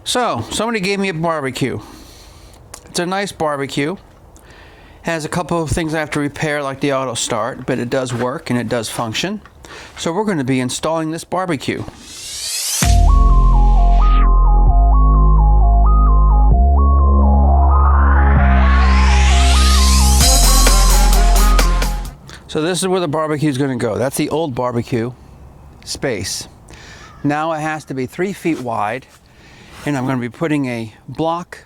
So, somebody gave me a barbecue. It's a nice barbecue. Has a couple of things I have to repair, like the auto start, but it does work and it does function. So we're going to be installing this barbecue. So this is where the barbecue is going to go. That's the old barbecue space. Now it has to be 3 feet wide, and I'm going to be putting a block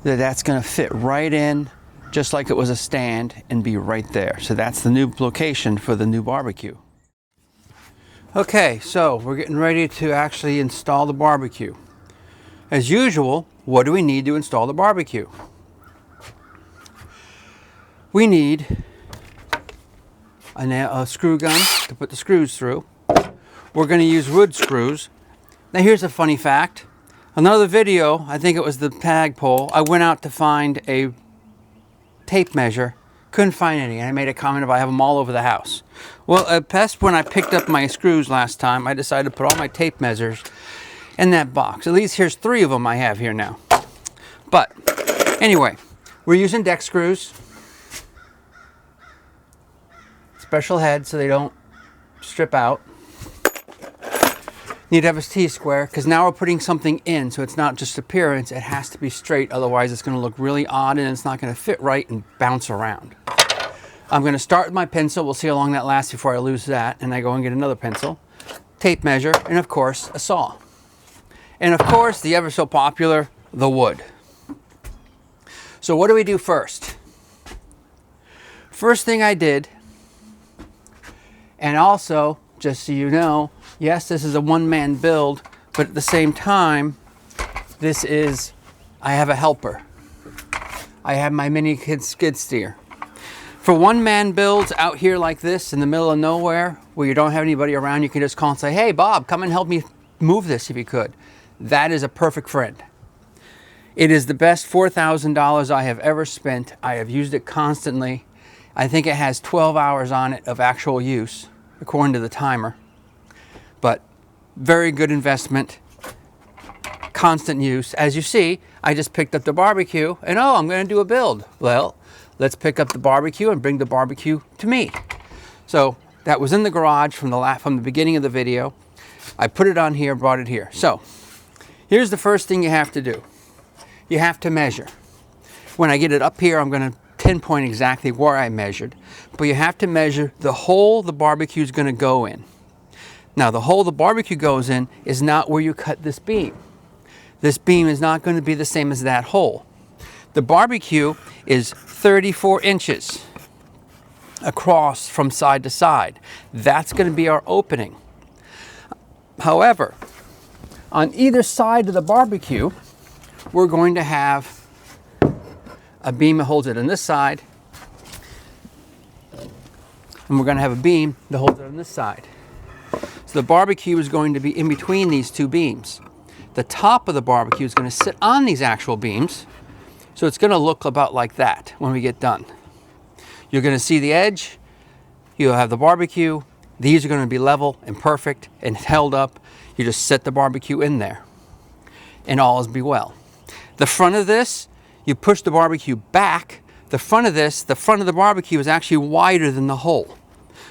that's going to fit right in, just like it was a stand, and be right there. So that's the new location for the new barbecue. Okay, so we're getting ready to actually install the barbecue. As usual, what do we need to install the barbecue? We need a screw gun to put the screws through. We're going to use wood screws. Now here's a funny fact. Another video, I think it was the tag pole, I went out to find a tape measure, couldn't find any, and I made a comment about I have them all over the house. Well, at best, when I picked up my screws last time, I decided to put all my tape measures in that box. At least here's 3 of them I have here now. But anyway, we're using deck screws. Special head so they don't strip out. Need to have a T-square because now we're putting something in, so it's not just appearance, it has to be straight, otherwise it's going to look really odd and it's not going to fit right and bounce around. I'm going to start with my pencil. We'll see how long that lasts before I lose that, and I go and get another pencil, tape measure, and of course a saw, and of course the ever so popular, the wood. So what do we do first? First thing I did, and also just so you know, yes, this is a one-man build, but at the same time, I have a helper. I have my mini skid steer. For one-man builds out here like this in the middle of nowhere, where you don't have anybody around, you can just call and say, hey, Bob, come and help me move this if you could. That is a perfect friend. It is the best $4,000 I have ever spent. I have used it constantly. I think it has 12 hours on it of actual use, according to the timer. But very good investment, constant use. As you see, I just picked up the barbecue and oh, I'm going to do a build. Well, let's pick up the barbecue and bring the barbecue to me. So that was in the garage from the beginning of the video. I put it on here, brought it here. So here's the first thing you have to do. You have to measure. When I get it up here, I'm going to pinpoint exactly where I measured, but you have to measure the hole the barbecue is going to go in. Now, the hole the barbecue goes in is not where you cut this beam. This beam is not going to be the same as that hole. The barbecue is 34 inches across from side to side. That's going to be our opening. However, on either side of the barbecue, we're going to have a beam that holds it on this side, and we're going to have a beam that holds it on this side. So the barbecue is going to be in between these 2 beams. The top of the barbecue is going to sit on these actual beams, so it's going to look about like that when we get done. You're going to see the edge, you'll have the barbecue, these are going to be level and perfect and held up. You just set the barbecue in there, and all is be well. The front of this, you push the barbecue back. The front of the barbecue is actually wider than the hole.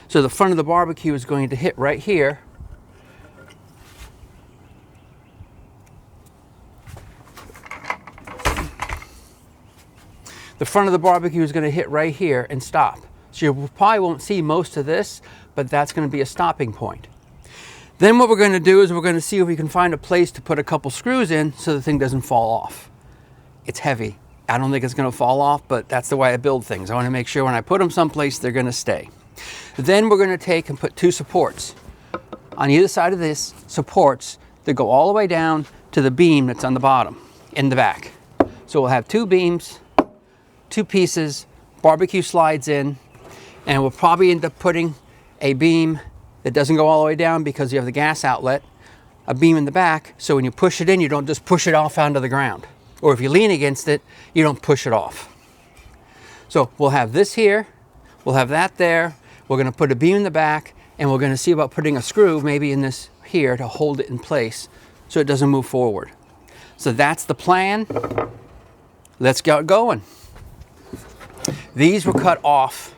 So the front of the barbecue is going to hit right here. The front of the barbecue is going to hit right here and stop. So you probably won't see most of this, but that's going to be a stopping point. Then what we're going to do is we're going to see if we can find a place to put a couple screws in so the thing doesn't fall off. It's heavy. I don't think it's going to fall off, but that's the way I build things. I want to make sure when I put them someplace, they're going to stay. Then we're going to take and put 2 supports on either side of this, supports that go all the way down to the beam that's on the bottom, in the back. So we'll have 2 beams, 2 pieces, barbecue slides in, and we'll probably end up putting a beam that doesn't go all the way down because you have the gas outlet, a beam in the back, so when you push it in, you don't just push it off onto the ground. Or if you lean against it, you don't push it off. So we'll have this here, we'll have that there, we're going to put a beam in the back, and we're going to see about putting a screw maybe in this here to hold it in place so it doesn't move forward. So that's the plan. Let's get going. These were cut off,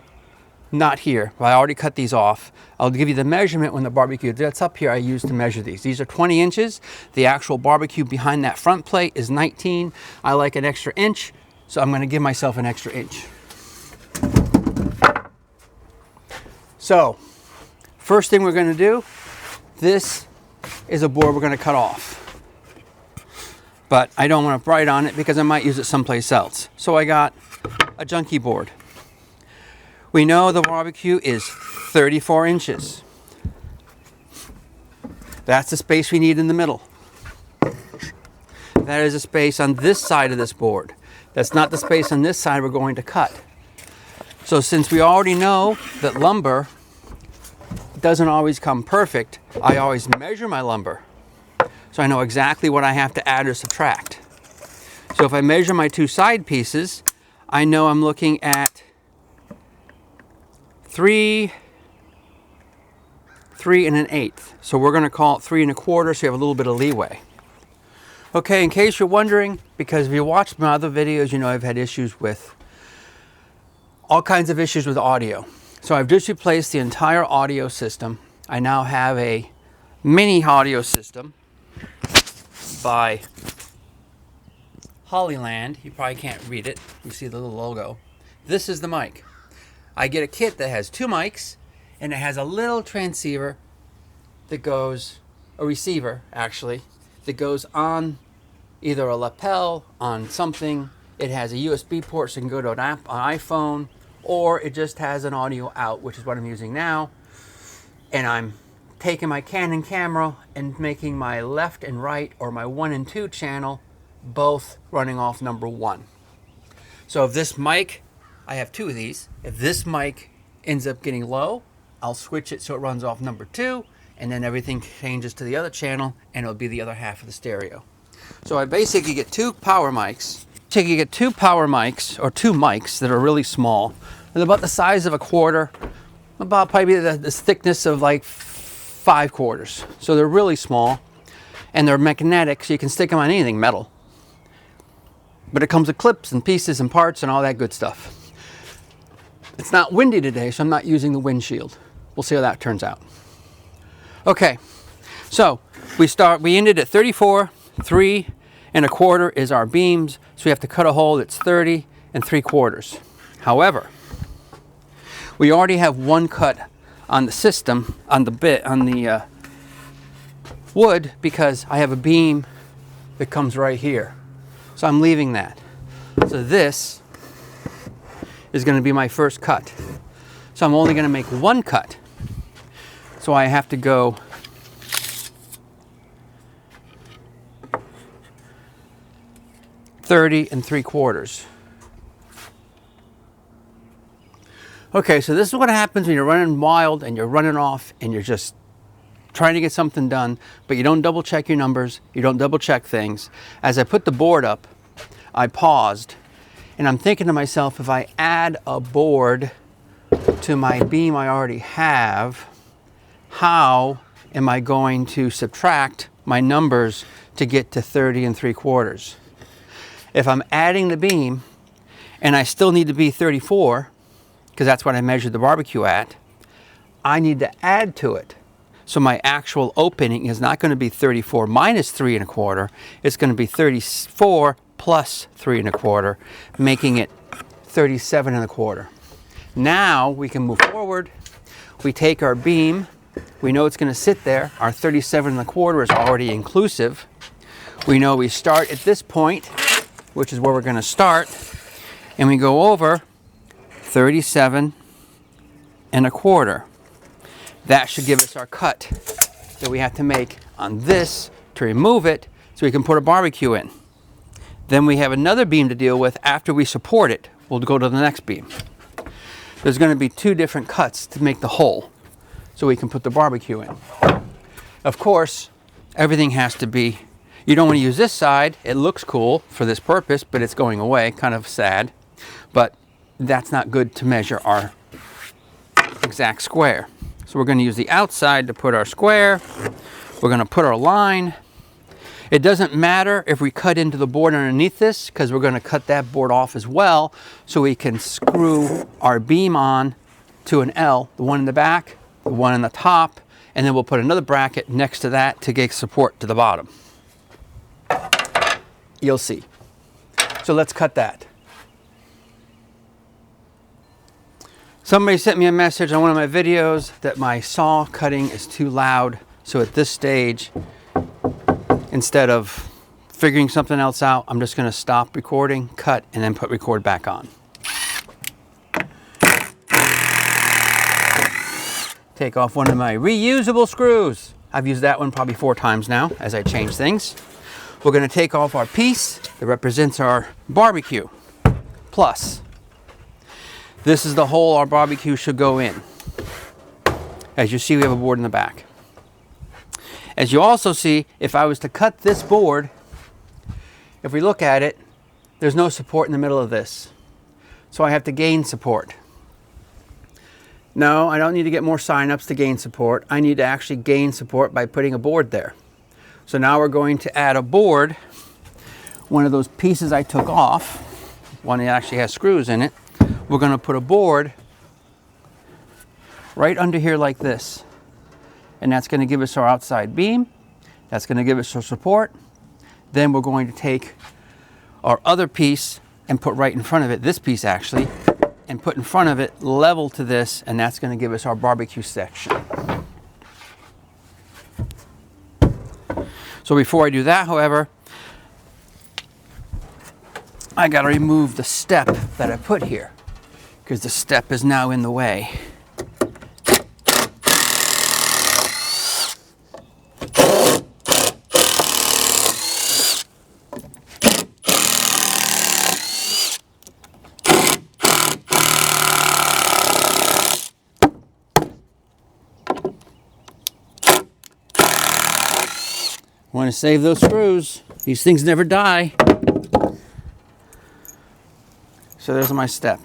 not here, but I already cut these off. I'll give you the measurement when the barbecue that's up here I used to measure these. These are 20 inches. The actual barbecue behind that front plate is 19. I like an extra inch, so I'm gonna give myself an extra inch. So, first thing we're gonna do, this is a board we're gonna cut off. But I don't want to write on it because I might use it someplace else. So I got a junkie board. We know the barbecue is 34 inches. That's the space we need in the middle. That is a space on this side of this board. That's not the space on this side we're going to cut. So since we already know that lumber doesn't always come perfect, I always measure my lumber. So I know exactly what I have to add or subtract. So if I measure my two side pieces, I know I'm looking at 3 1/8. So we're going to call it 3 1/4, so you have a little bit of leeway. Okay, in case you're wondering, because if you watched my other videos, you know I've had issues with all kinds of issues with audio. So I've just replaced the entire audio system. I now have a mini audio system by Hollyland. You probably can't read it. You see the little logo. This is the mic. I get a kit that has 2 mics, and it has a little transceiver that goes, a receiver actually, that goes on either a lapel, on something. It has a USB port so you can go to an app on iPhone, or it just has an audio out, which is what I'm using now. And I'm taking my Canon camera and making my left and right, or my 1 and 2 channel, both running off number 1. So if this mic, I have 2 of these, if this mic ends up getting low, I'll switch it so it runs off number 2, and then everything changes to the other channel, and it'll be the other half of the stereo. So I basically get 2 power mics. You get 2 power mics, or 2 mics that are really small. They're about the size of a quarter, about probably the thickness of like 5/4. So they're really small, and they're magnetic, so you can stick them on anything metal. But it comes with clips and pieces and parts and all that good stuff. It's not windy today, so I'm not using the windshield. We'll see how that turns out. Okay, so we ended at 34, 3 1/4 is our beams, so we have to cut a hole that's 30 3/4. However, we already have 1 cut on the system, on the wood, because I have a beam that comes right here. So I'm leaving that. So this is going to be my first cut. So I'm only going to make 1 cut. So I have to go .30 3/4. Okay, so this is what happens when you're running wild and you're running off and you're just trying to get something done, but you don't double check your numbers, you don't double check things. As I put the board up, I paused, and I'm thinking to myself, if I add a board to my beam I already have, how am I going to subtract my numbers to get to 30 3/4? If I'm adding the beam and I still need to be 34, because that's what I measured the barbecue at, I need to add to it. So my actual opening is not going to be 34 minus 3 1/4, it's going to be 34 plus 3 1/4, making it 37 1/4. Now we can move forward. We take our beam, we know it's going to sit there, our 37 1/4 is already inclusive. We know we start at this point, which is where we're going to start, and we go over 37 1/4. That should give us our cut that we have to make on this to remove it so we can put a barbecue in. Then we have another beam to deal with after we support it. We'll go to the next beam. There's going to be 2 different cuts to make the hole so we can put the barbecue in. Of course, everything has to be, you don't want to use this side. It looks cool for this purpose, but it's going away, kind of sad. But that's not good to measure our exact square. So we're going to use the outside to put our square. We're going to put our line. It doesn't matter if we cut into the board underneath this, because we're going to cut that board off as well, so we can screw our beam on to an L, the one in the back, the one on the top, and then we'll put another bracket next to that to get support to the bottom. You'll see. So let's cut that. Somebody sent me a message on one of my videos that my saw cutting is too loud. So at this stage, instead of figuring something else out, I'm just going to stop recording, cut, and then put record back on. Take off one of my reusable screws. I've used that one probably 4 times now as I change things. We're going to take off our piece that represents our barbecue. Plus, this is the hole our barbecue should go in. As you see, we have a board in the back. As you also see, if I was to cut this board, if we look at it, there's no support in the middle of this. So I have to gain support. No, I don't need to get more sign-ups to gain support. I need to actually gain support by putting a board there. So now we're going to add a board, one of those pieces I took off, one that actually has screws in it. We're going to put a board right under here like this. And that's going to give us our outside beam. That's going to give us our support. Then we're going to take our other piece and put right in front of it, this piece actually, and put in front of it level to this, and that's going to give us our barbecue section. So before I do that, however, I got to remove the step that I put here, because the step is now in the way. Want to save those screws. These things never die. So there's my step.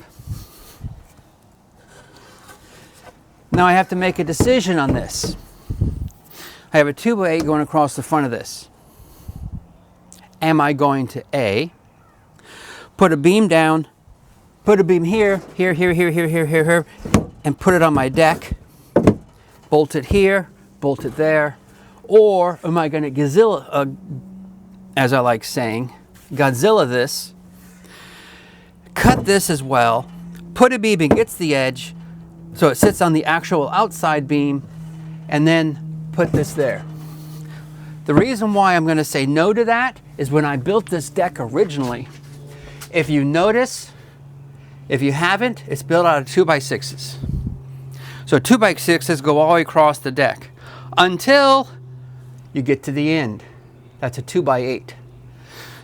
Now I have to make a decision on this. I have a 2x8 going across the front of this. Am I going to A, put a beam down, put a beam here, here, and put it on my deck, bolt it here, bolt it there, or am I going to Godzilla, as I like saying, Godzilla this, cut this as well, put a beam against the edge so it sits on the actual outside beam, and then put this there. The reason why I'm going to say no to that is when I built this deck originally, if you notice, if you haven't, it's built out of 2x6s. So 2x6s go all the way across the deck until you get to the end. That's a 2x8.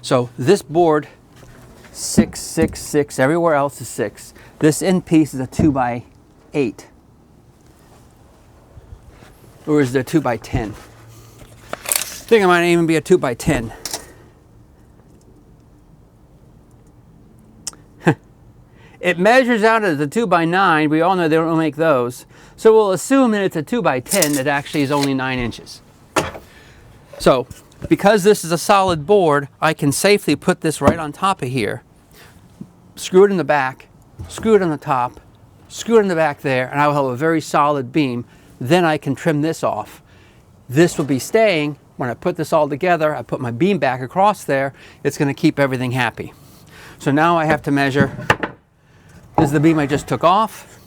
So this board, 6, 6, 6, everywhere else is 6. This end piece is a 2x8. Or is it a 2x10? I think it might even be a 2x10. It measures out as a 2x9. We all know they don't make those. So we'll assume that it's a 2x10 that actually is only 9 inches. So, because this is a solid board, I can safely put this right on top of here, screw it in the back, screw it on the top, screw it in the back there, and I will have a very solid beam. Then I can trim this off. This will be staying. When I put this all together, I put my beam back across there, it's going to keep everything happy. So now I have to measure. This is the beam I just took off.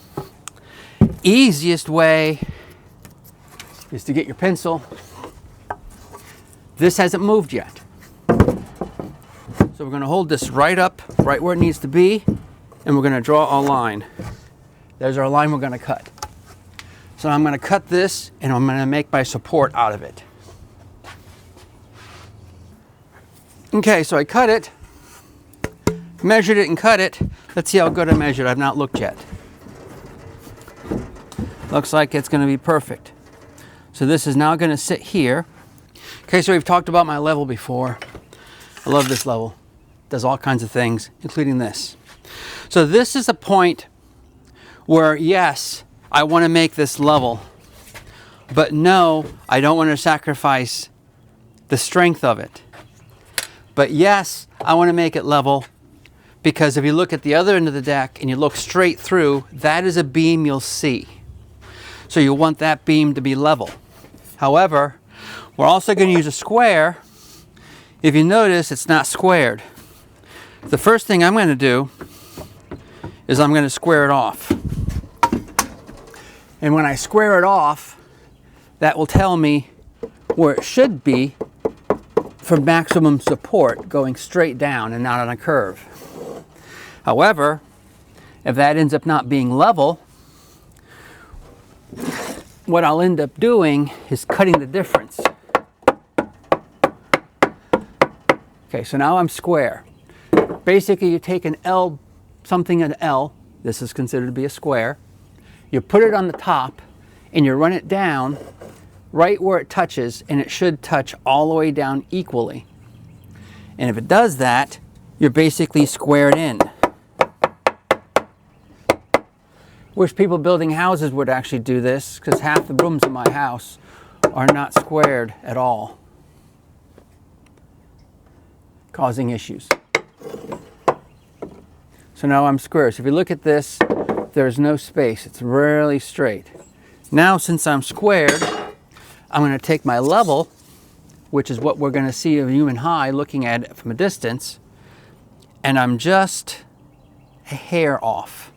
Easiest way is to get your pencil. This hasn't moved yet. So we're going to hold this right up, right where it needs to be, and we're going to draw a line. There's our line we're going to cut. So I'm going to cut this, and I'm going to make my support out of it. Okay, so I cut it, measured it and cut it. Let's see how good I measured. I've not looked yet. Looks like it's going to be perfect. So this is now going to sit here. Okay, so we've talked about my level before. I love this level. It does all kinds of things, including this. So this is a point where, yes, I want to make this level, but no, I don't want to sacrifice the strength of it. But yes, I want to make it level, because if you look at the other end of the deck and you look straight through, that is a beam you'll see. So you want that beam to be level. However, we're also going to use a square. If you notice, it's not squared. The first thing I'm going to do is I'm going to square it off. And when I square it off, that will tell me where it should be for maximum support, going straight down and not on a curve. However, if that ends up not being level, what I'll end up doing is cutting the difference. Okay, so now I'm square. Basically, you take an L, something an L, this is considered to be a square, you put it on the top, and you run it down right where it touches, and it should touch all the way down equally. And if it does that, you're basically squared in. Wish people building houses would actually do this, because half the rooms in my house are not squared at all, causing issues. So now I'm square. So if you look at this, there's no space. It's really straight. Now, since I'm squared, I'm going to take my level, which is what we're going to see of human high looking at it from a distance, and I'm just a hair off.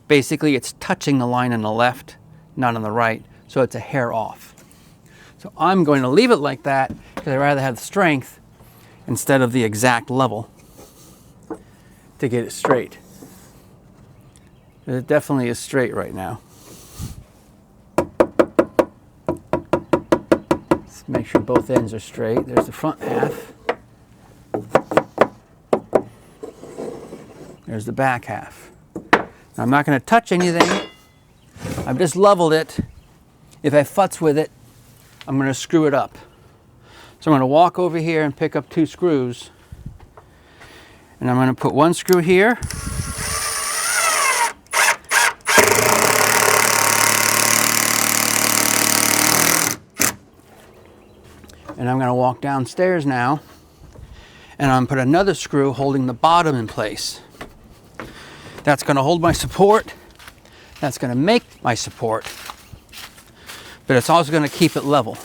Basically, it's touching the line on the left, not on the right, so it's a hair off. So I'm going to leave it like that because I'd rather have the strength instead of the exact level to get it straight. It definitely is straight right now. Let's make sure both ends are straight. There's the front half. There's the back half. Now, I'm not going to touch anything. I've just leveled it. If I futz with it, I'm going to screw it up. So I'm going to walk over here and pick up 2 screws. And I'm going to put 1 screw here. And I'm going to walk downstairs now. And I'm going to put another screw holding the bottom in place. That's going to hold my support. That's going to make my support. But it's also going to keep it level.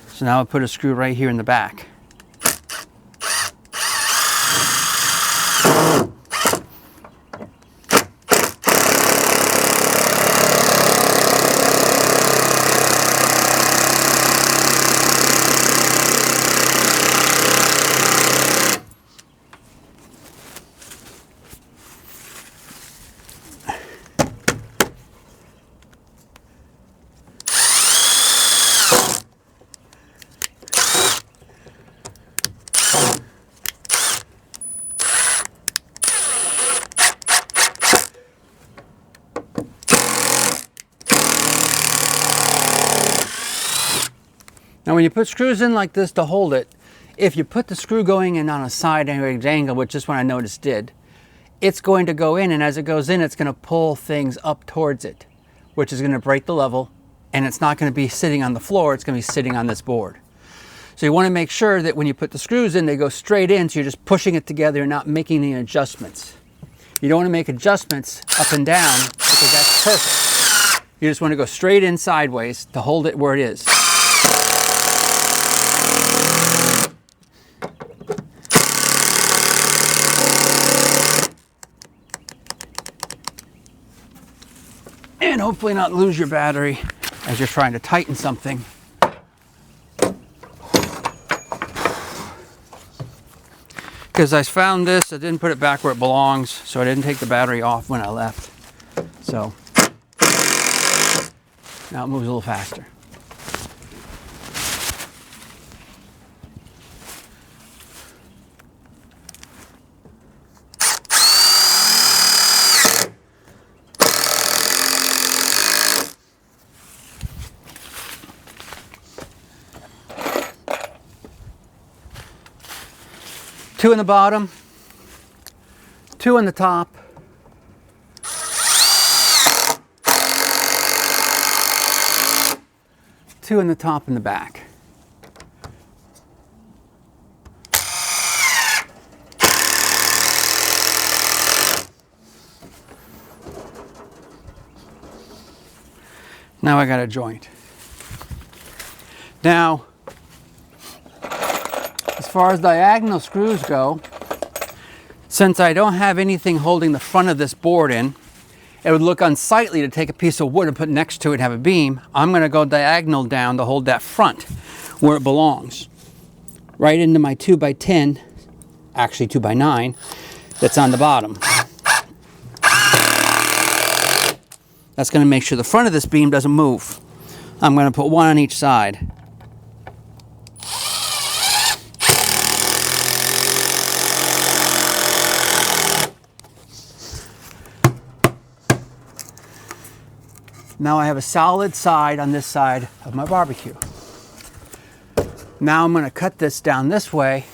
So now I'll put a screw right here in the back. Now when you put screws in like this to hold it, if you put the screw going in on a side angle, which this one I noticed did, it's going to go in, and as it goes in, it's going to pull things up towards it, which is going to break the level, and it's not going to be sitting on the floor, it's going to be sitting on this board. So you want to make sure that when you put the screws in, they go straight in, so you're just pushing it together and not making any adjustments. You don't want to make adjustments up and down because that's perfect. You just want to go straight in sideways to hold it where it is. And hopefully not lose your battery as you're trying to tighten something. Because I found this, I didn't put it back where it belongs, so I didn't take the battery off when I left. So now it moves a little faster. Two in the bottom, 2 in the top, two in the top and the back. Now I got a joint. Now, as far as diagonal screws go, since I don't have anything holding the front of this board in, it would look unsightly to take a piece of wood and put next to it and have a beam. I'm going to go diagonal down to hold that front where it belongs. Right into my 2x10, actually 2x9, that's on the bottom. That's going to make sure the front of this beam doesn't move. I'm going to put one on each side. Now I have a solid side on this side of my barbecue. Now I'm going to cut this down this way.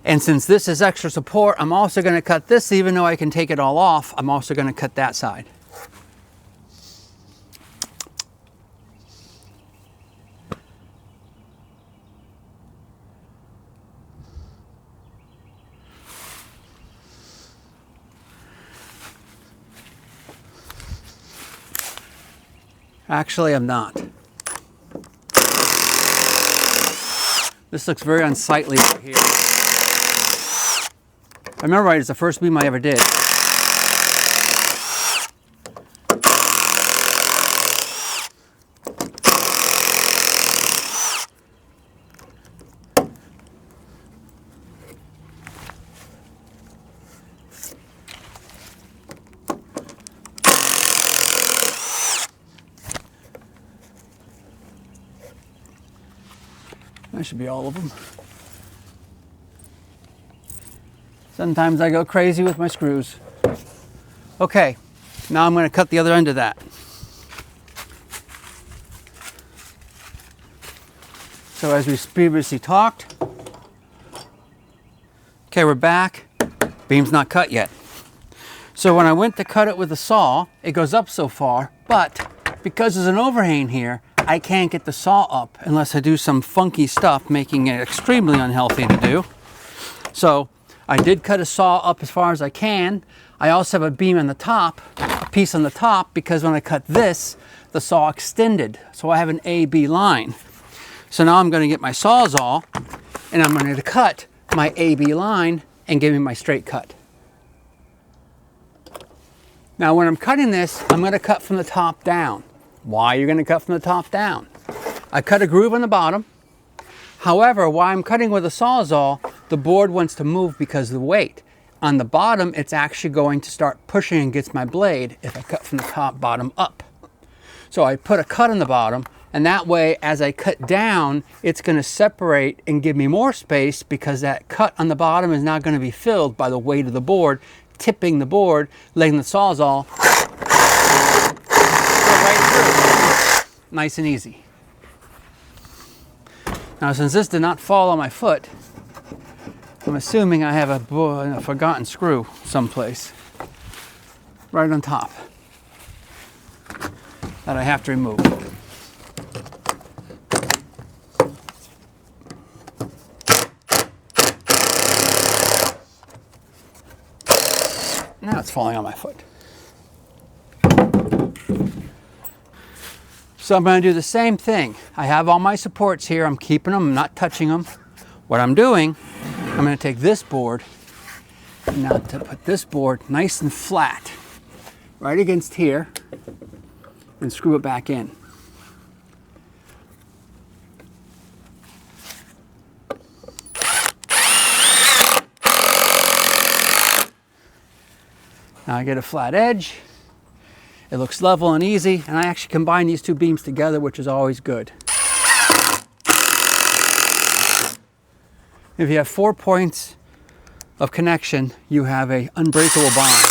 And since this is extra support, I'm also going to cut this, even though I can take it all off, I'm also going to cut that side. Actually, I'm not. This looks very unsightly over here. If I remember right, it's the first beam I ever did. That should be all of them. Sometimes I go crazy with my screws. Okay, now I'm going to cut the other end of that. So as we previously talked, okay, we're back. Beam's not cut yet. So when I went to cut it with a saw, it goes up so far, but because there's an overhang here, I can't get the saw up unless I do some funky stuff, making it extremely unhealthy to do. So I did cut a saw up as far as I can. I also have a beam on the top, a piece on the top, because when I cut this, the saw extended. So I have an A-B line. So now I'm going to get my Sawzall and I'm going to cut my A-B line and give me my straight cut. Now when I'm cutting this, I'm going to cut from the top down. Why you're going to cut from the top down? I cut a groove on the bottom. However, while I'm cutting with a Sawzall, the board wants to move because of the weight. On the bottom, it's actually going to start pushing against my blade if I cut from the top, bottom up. So I put a cut on the bottom, and that way, as I cut down, it's going to separate and give me more space because that cut on the bottom is now going to be filled by the weight of the board, tipping the board, letting the Sawzall right through. Nice and easy. Now, since this did not fall on my foot, I'm assuming I have a forgotten screw someplace right on top that I have to remove. Now it's falling on my foot. So I'm going to do the same thing. I have all my supports here. I'm keeping them, I'm not touching them. What I'm doing, I'm going to take this board, and now to put this board nice and flat right against here and screw it back in. Now I get a flat edge. It looks level and easy, and I actually combine these two beams together, which is always good. If you have 4 points of connection, you have an unbreakable bond.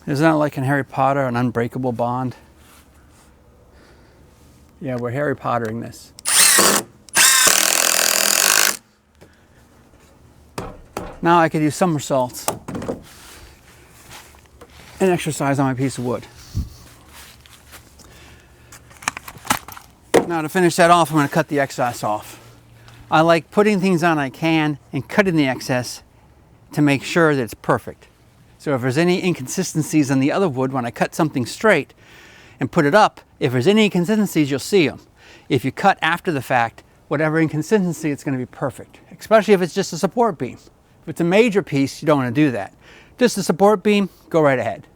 Isn't that like in Harry Potter, an unbreakable bond? Yeah, we're Harry Pottering this. Now I could do somersaults and exercise on my piece of wood. Now to finish that off, I'm going to cut the excess off. I like putting things on I can and cutting the excess to make sure that it's perfect. So if there's any inconsistencies on the other wood, when I cut something straight and put it up, if there's any inconsistencies, you'll see them. If you cut after the fact, whatever inconsistency, it's going to be perfect, especially if it's just a support beam. If it's a major piece, you don't want to do that. Just a support beam, go right ahead.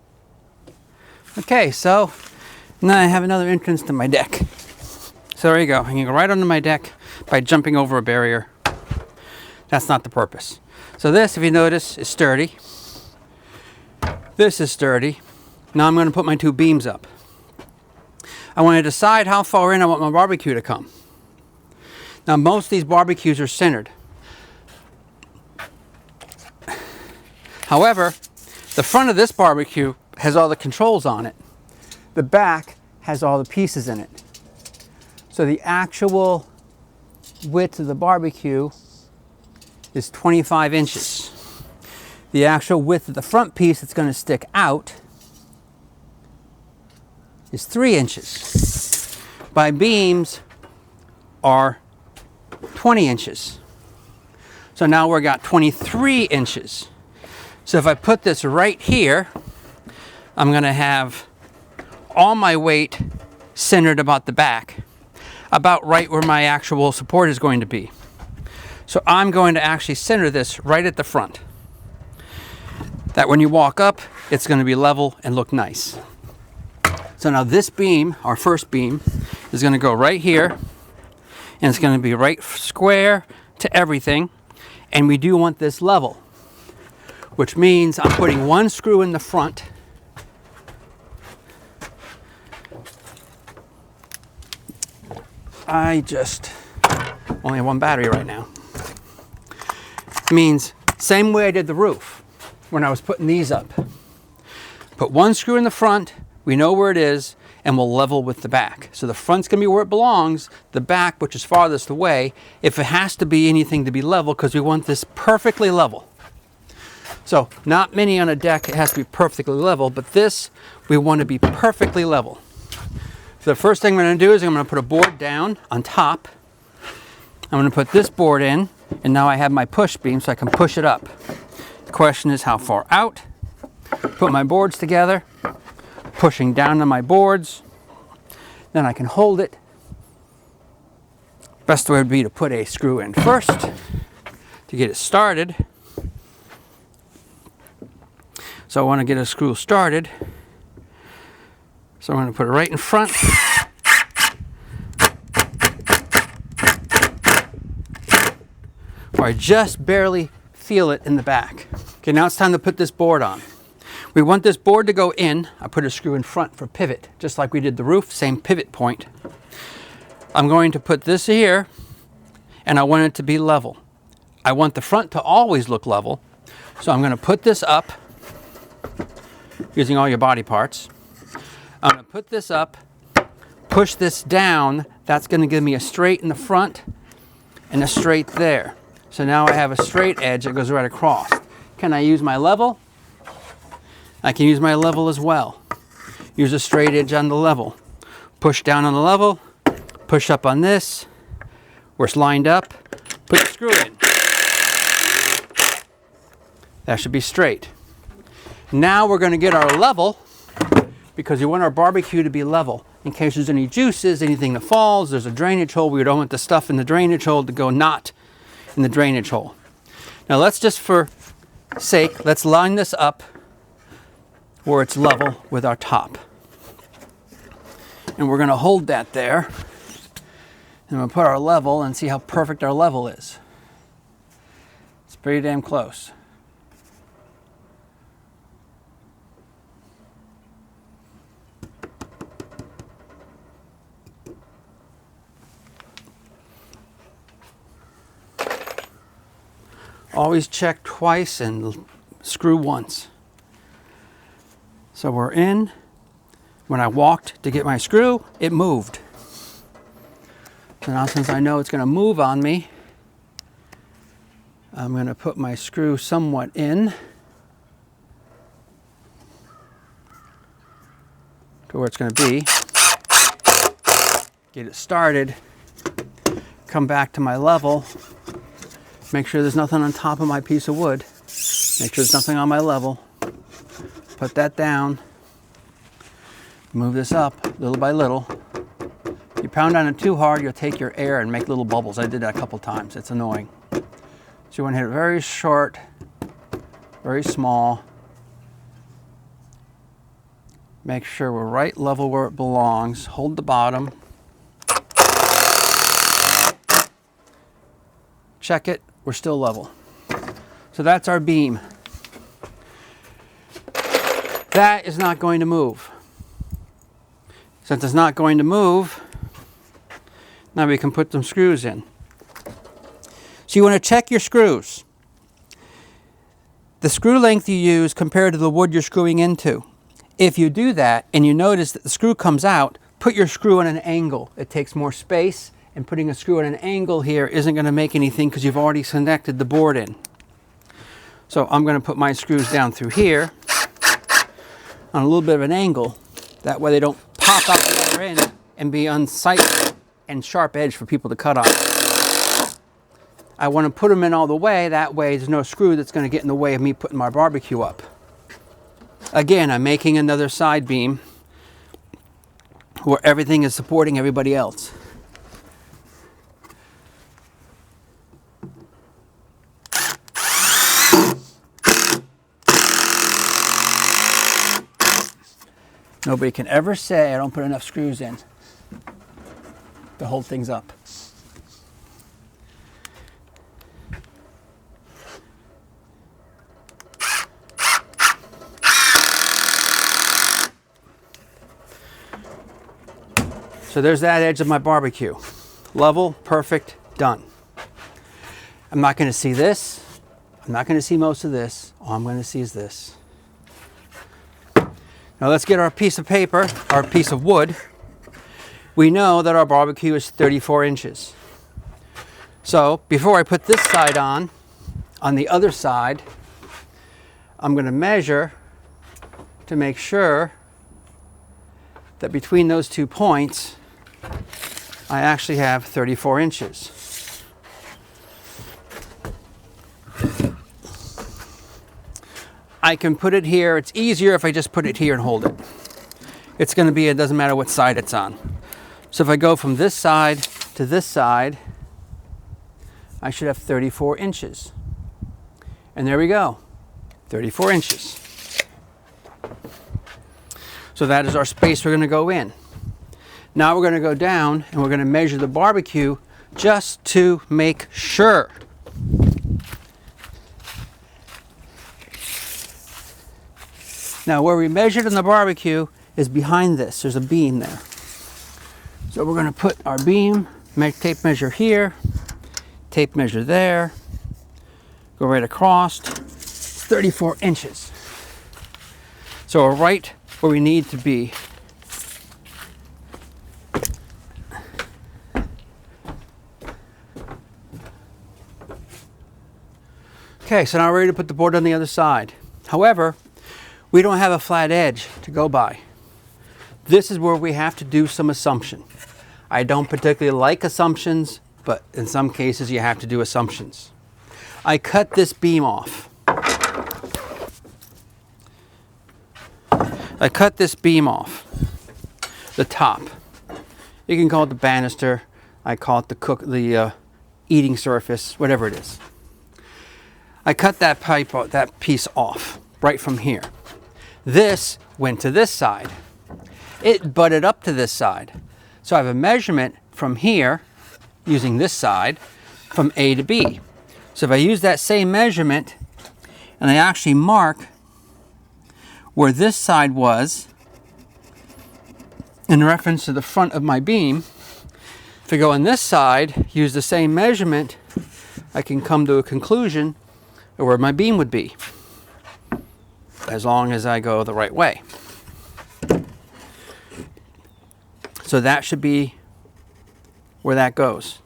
Okay, so now I have another entrance to my deck. So there you go. I can go right under my deck by jumping over a barrier. That's not the purpose. So this, if you notice, is sturdy. This is sturdy. Now I'm going to put my two beams up. I want to decide how far in I want my barbecue to come. Now most of these barbecues are centered. However, the front of this barbecue has all the controls on it. The back has all the pieces in it. So the actual width of the barbecue is 25 inches. The actual width of the front piece that's going to stick out is 3 inches. My beams are 20 inches. So now we've got 23 inches. So if I put this right here, I'm going to have all my weight centered about the back, about right where my actual support is going to be. So I'm going to actually center this right at the front. That when you walk up, it's going to be level and look nice. So now this beam, our first beam, is going to go right here, and it's going to be right square to everything, and we do want this level, which means I'm putting one screw in the front. I just only have one battery right now. It means same way I did the roof when I was putting these up. Put one screw in the front, we know where it is, and we'll level with the back. So the front's gonna be where it belongs, the back, which is farthest away, if it has to be anything to be level, because we want this perfectly level. So not many on a deck, it has to be perfectly level, but this, we want to be perfectly level. So the first thing I'm going to do is I'm going to put a board down on top. I'm going to put this board in, and now I have my push beam so I can push it up. The question is how far out. Put my boards together, pushing down on my boards. Then I can hold it. Best way would be to put a screw in first to get it started. So I want to get a screw started. So I'm going to put it right in front. Where I just barely feel it in the back. Okay, now it's time to put this board on. We want this board to go in. I put a screw in front for pivot, just like we did the roof, same pivot point. I'm going to put this here, and I want it to be level. I want the front to always look level, so I'm going to put this up using all your body parts. I'm going to put this up, push this down. That's going to give me a straight in the front and a straight there. So now I have a straight edge that goes right across. Can I use my level? I can use my level as well. Use a straight edge on the level. Push down on the level, push up on this, where it's lined up, put the screw in. That should be straight. Now we're going to get our level, because we want our barbecue to be level. In case there's any juices, anything that falls, there's a drainage hole. We don't want the stuff in the drainage hole to go not in the drainage hole. Now let's just, for sake, let's line this up where it's level with our top. And we're going to hold that there. And we'll put our level and see how perfect our level is. It's pretty damn close. Always check twice and screw once. So we're in. When I walked to get my screw, it moved. So now since I know it's going to move on me, I'm going to put my screw somewhat in to where it's going to be. Get it started. Come back to my level. Make sure there's nothing on top of my piece of wood. Make sure there's nothing on my level. Put that down. Move this up little by little. If you pound on it too hard, you'll take your air and make little bubbles. I did that a couple times. It's annoying. So you want to hit it very short, very small. Make sure we're right level where it belongs. Hold the bottom. Check it. We're still level. So that's our beam. That is not going to move. Since it's not going to move, now we can put some screws in. So you want to check your screws. The screw length you use compared to the wood you're screwing into. If you do that and you notice that the screw comes out, put your screw at an angle. It takes more space, and putting a screw at an angle here isn't going to make anything because you've already connected the board in. So I'm going to put my screws down through here on a little bit of an angle. That way they don't pop out the other end and be unsightly and sharp edge for people to cut on. I want to put them in all the way. That way there's no screw that's going to get in the way of me putting my barbecue up. Again, I'm making another side beam where everything is supporting everybody else. Nobody can ever say I don't put enough screws in to hold things up. So there's that edge of my barbecue. Level, perfect, done. I'm not going to see this. I'm not going to see most of this. All I'm going to see is this. Now let's get our piece of paper, our piece of wood. We know that our barbecue is 34 inches. So before I put this side on the other side, I'm going to measure to make sure that between those 2 points, I actually have 34 inches. I can put it here. It's easier if I just put it here and hold it. It's going to be, it doesn't matter what side it's on. So if I go from this side to this side, I should have 34 inches. And there we go, 34 inches. So that is our space we're going to go in. Now we're going to go down and we're going to measure the barbecue just to make sure. Now where we measured in the barbecue is behind this. There's a beam there. So we're going to put our beam, make tape measure here, tape measure there, go right across. It's 34 inches. So we're right where we need to be. Okay, so now we're ready to put the board on the other side. However, we don't have a flat edge to go by. This is where we have to do some assumption. I don't particularly like assumptions, but in some cases you have to do assumptions. I cut this beam off. I cut this beam off, the top. You can call it the banister. I call it the eating surface, whatever it is. I cut that pipe, that piece off right from here. This went to this side. It butted up to this side. So I have a measurement from here, using this side, from A to B. So if I use that same measurement, and I actually mark where this side was, in reference to the front of my beam, if I go on this side, use the same measurement, I can come to a conclusion of where my beam would be, as long as I go the right way. So that should be where that goes.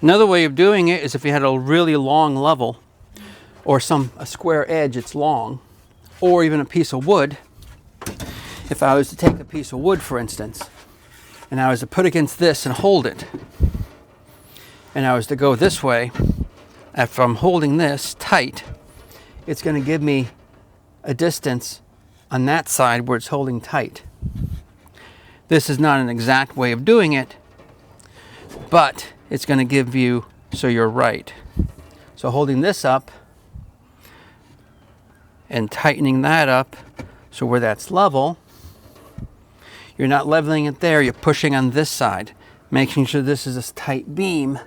Another way of doing it is if you had a really long level, or a square edge, it's long, or even a piece of wood. If I was to take a piece of wood, for instance, and I was to put against this and hold it, and I was to go this way, if I'm holding this tight, it's going to give me a distance on that side where it's holding tight. This is not an exact way of doing it, but it's going to give you so you're right. So holding this up and tightening that up so where that's level, you're not leveling it there, you're pushing on this side, making sure this is a tight beam,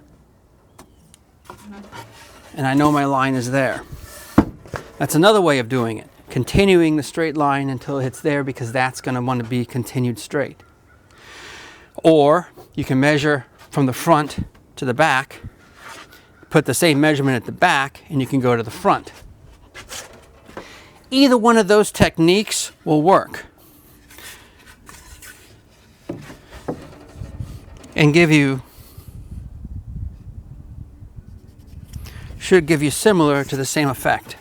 and I know my line is there. That's another way of doing it, continuing the straight line until it hits there, because that's going to want to be continued straight. Or you can measure from the front to the back, put the same measurement at the back, and you can go to the front. Either one of those techniques will work and should give you similar to the same effect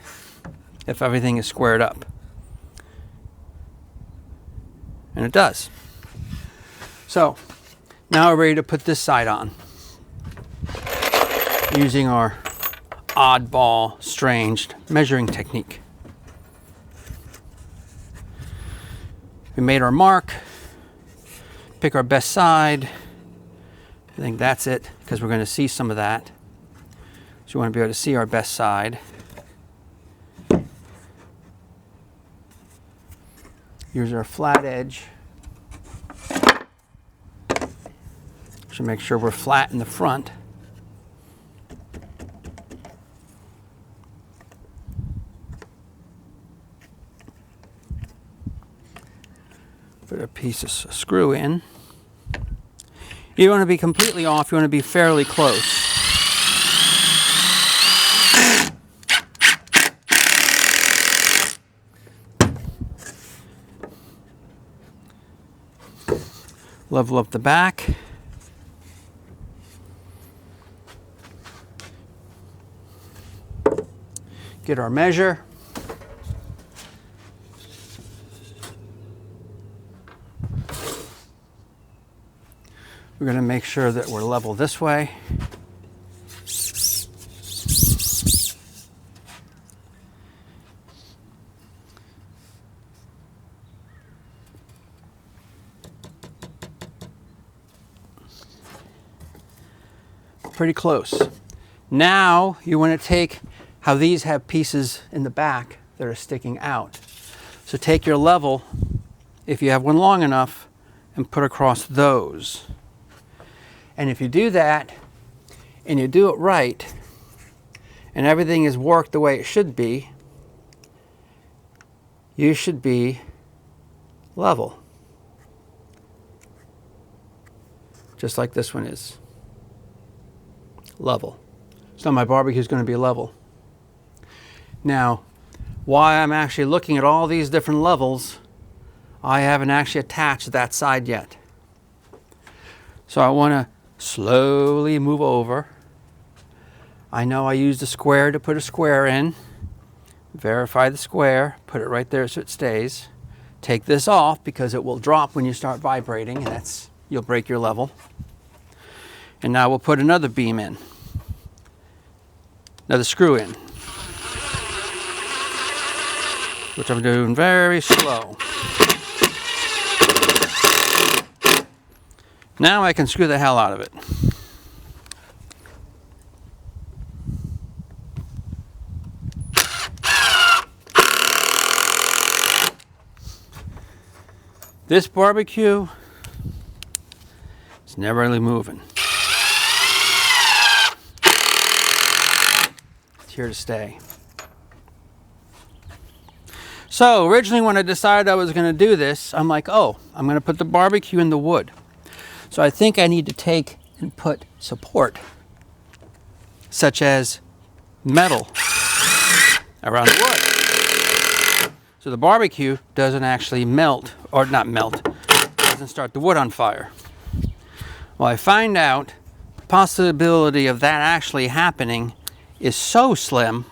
if everything is squared up. And it does. So now we're ready to put this side on using our oddball, strange measuring technique. We made our mark, pick our best side. I think that's it, because we're going to see some of that. So you want to be able to see our best side. Here's our flat edge. Should make sure we're flat in the front. Put a piece of screw in. You don't want to be completely off, you want to be fairly close. Level up the back. Get our measure. We're going to make sure that we're level this way. Pretty close. Now you want to take how these have pieces in the back that are sticking out. So take your level, if you have one long enough, and put across those. And if you do that, and you do it right, and everything is worked the way it should be, you should be level. Just like this one is. Level. So my barbecue is going to be level. Now, why I'm actually looking at all these different levels, I haven't actually attached that side yet. So I want to slowly move over. I know I used a square to put a square in. Verify the square, put it right there so it stays. Take this off because it will drop when you start vibrating, and you'll break your level. And now we'll put another beam in. Another screw in. Which I'm doing very slow. Now I can screw the hell out of it. This barbecue is never really moving. It's here to stay. So originally when I decided I was going to do this, I'm like, oh, I'm going to put the barbecue in the wood. So I think I need to take and put support, such as metal, around the wood. So the barbecue doesn't actually melt, or not melt, doesn't start the wood on fire. Well, I find out possibility of that actually happening is so slim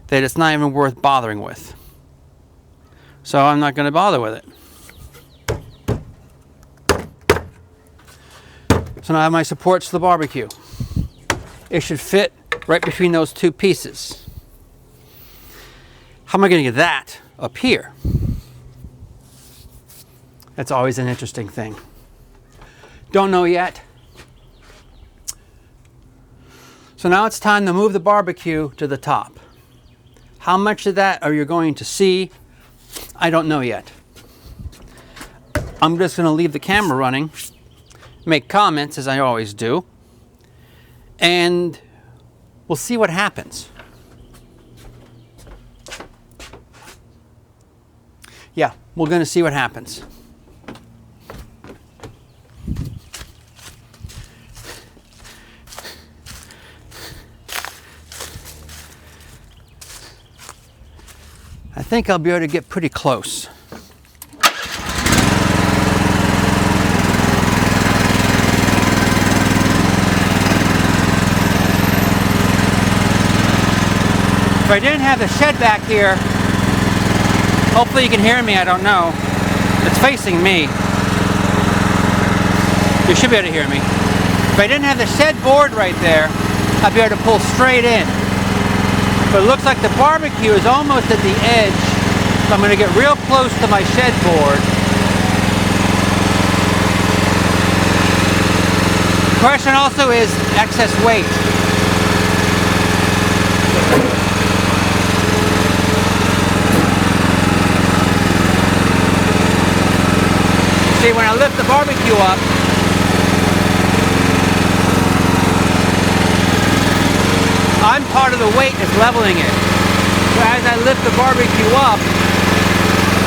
that it's not even worth bothering with. So I'm not going to bother with it. So now I have my supports to the barbecue. It should fit right between those two pieces. How am I going to get that up here? That's always an interesting thing. Don't know yet. So now it's time to move the barbecue to the top. How much of that are you going to see? I don't know yet. I'm just going to leave the camera running, make comments as I always do, and we'll see what happens. Yeah, we're going to see what happens. I think I'll be able to get pretty close. If I didn't have the shed back here, hopefully you can hear me, I don't know. It's facing me. You should be able to hear me. If I didn't have the shed board right there, I'd be able to pull straight in. But it looks like the barbecue is almost at the edge, so I'm going to get real close to my shed board. The question also is excess weight. See, when I lift the barbecue up, I'm part of the weight that's leveling it. So as I lift the barbecue up,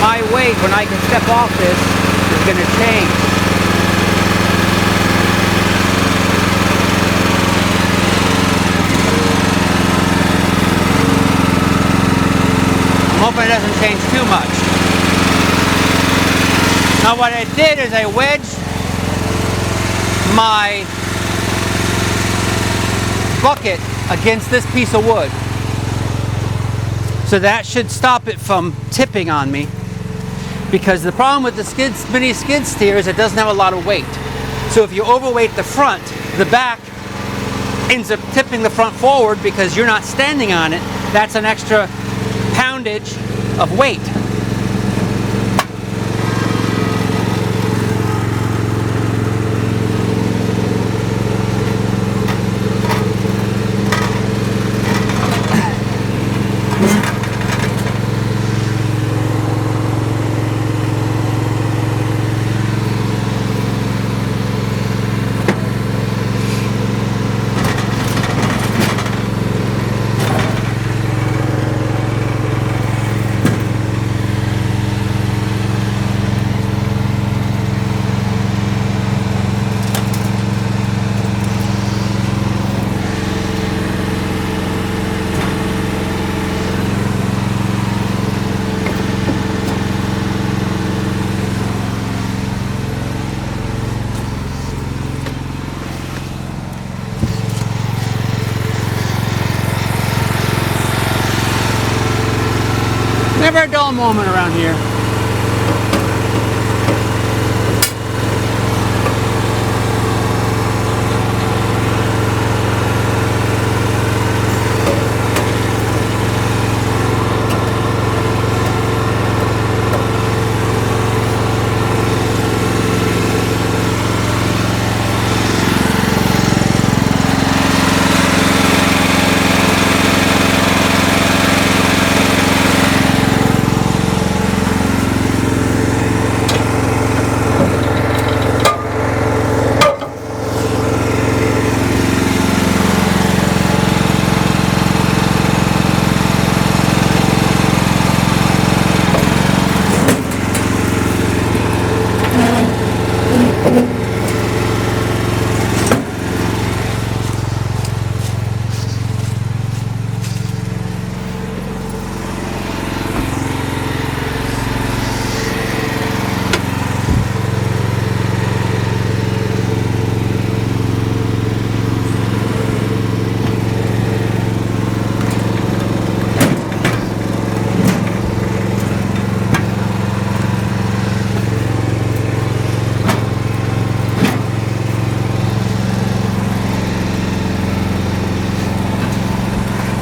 my weight, when I can step off this, is going to change. I'm hoping it doesn't change too much. Now what I did is I wedged my bucket against this piece of wood. So that should stop it from tipping on me, because the problem with the mini skid steer is it doesn't have a lot of weight. So if you overweight the front, the back ends up tipping the front forward because you're not standing on it. That's an extra poundage of weight. Never a dull moment around here.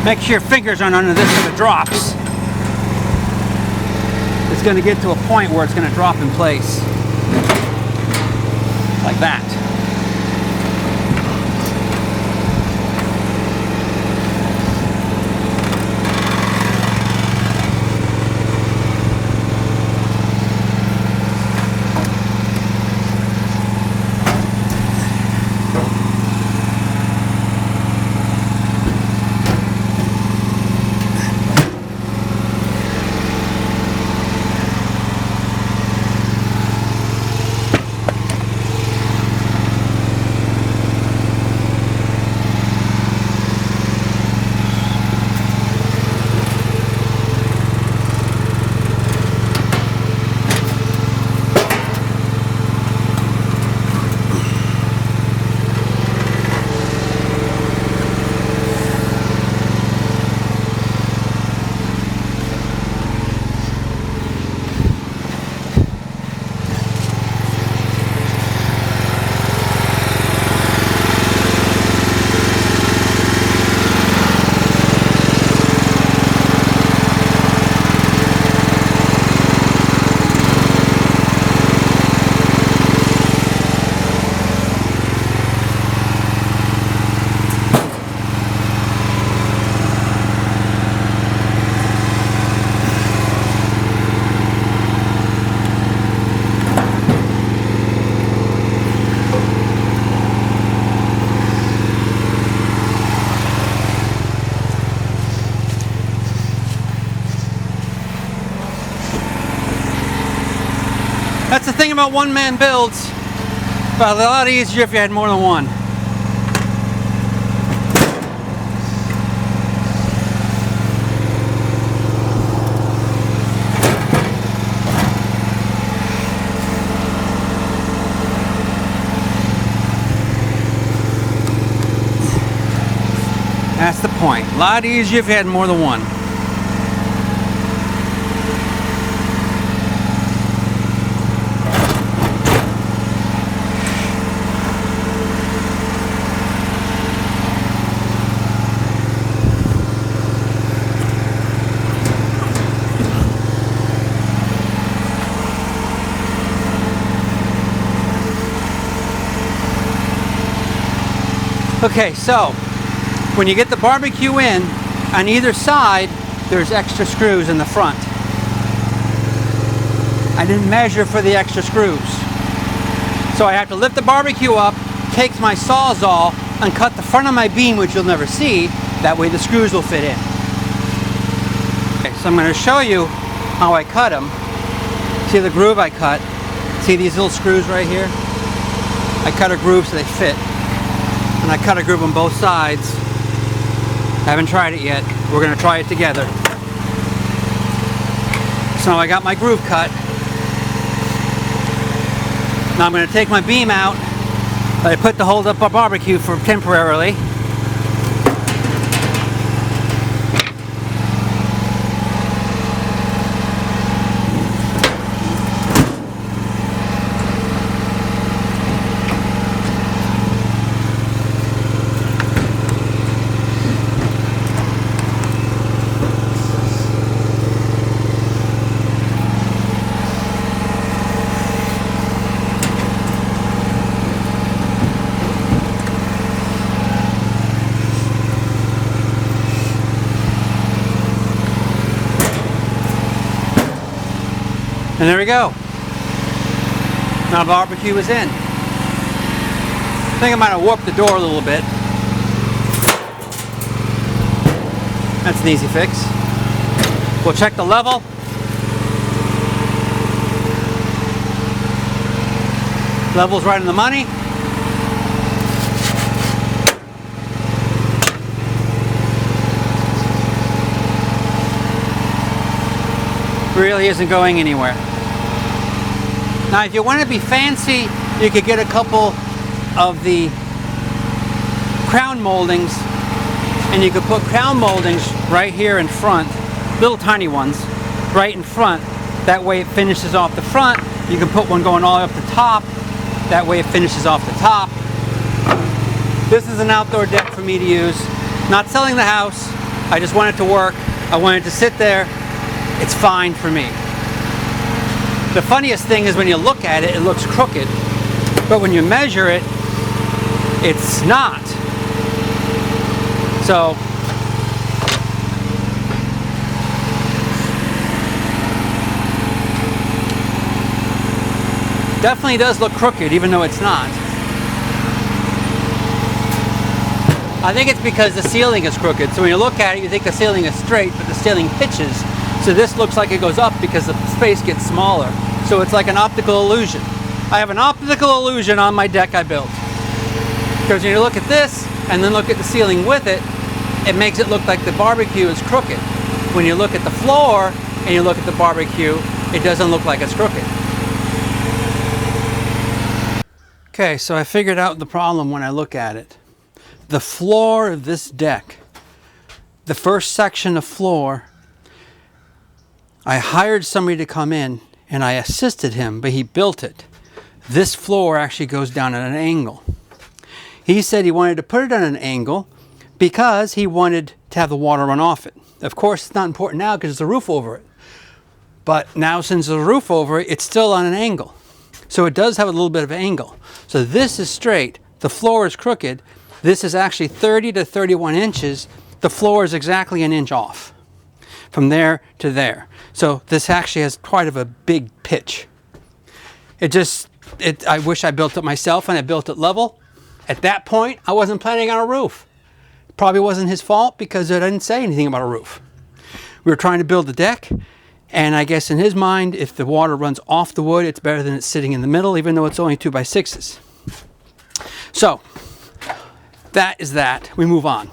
Make sure your fingers aren't under this if it drops. It's going to get to a point where it's going to drop in place. Like that. That's the thing about one-man builds, but a lot easier if you had more than one. That's the point. A lot easier if you had more than one. Okay, so when you get the barbecue in, on either side, there's extra screws in the front. I didn't measure for the extra screws. So I have to lift the barbecue up, take my Sawzall, and cut the front of my beam, which you'll never see. That way the screws will fit in. Okay, so I'm going to show you how I cut them. See the groove I cut? See these little screws right here? I cut a groove so they fit. And I cut a groove on both sides. I haven't tried it yet. We're going to try it together. So I got my groove cut. Now I'm going to take my beam out. I put the hold up a barbecue for temporarily. And there we go. Now the barbecue is in. I think I might have warped the door a little bit. That's an easy fix. We'll check the level. Level's right in the money. Really isn't going anywhere. Now if you want to be fancy, you could get a couple of the crown moldings, and you could put crown moldings right here in front, little tiny ones, right in front. That way it finishes off the front. You can put one going all the way up the top. That way it finishes off the top. This is an outdoor deck for me to use. Not selling the house, I just want it to work. I want it to sit there. It's fine for me. The funniest thing is when you look at it, it looks crooked. But when you measure it, it's not. So, definitely does look crooked, even though it's not. I think it's because the ceiling is crooked. So when you look at it, you think the ceiling is straight, but the ceiling pitches. So this looks like it goes up because the space gets smaller. So it's like an optical illusion. I have an optical illusion on my deck I built. Because when you look at this, and then look at the ceiling with it, it makes it look like the barbecue is crooked. When you look at the floor, and you look at the barbecue, it doesn't look like it's crooked. Okay, so I figured out the problem when I look at it. The floor of this deck, the first section of floor, I hired somebody to come in and I assisted him, but he built it. This floor actually goes down at an angle. He said he wanted to put it on an angle because he wanted to have the water run off it. Of course, it's not important now because there's a roof over it. But now since there's a roof over it, it's still on an angle. So it does have a little bit of angle. So this is straight, the floor is crooked. This is actually 30 to 31 inches. The floor is exactly an inch off from there to there. So this actually has quite of a big pitch. I wish I built it myself and I built it level. At that point, I wasn't planning on a roof. Probably wasn't his fault because I didn't say anything about a roof. We were trying to build a deck, and I guess in his mind, if the water runs off the wood, it's better than it's sitting in the middle, even though it's only 2x6s. So, that is that. We move on.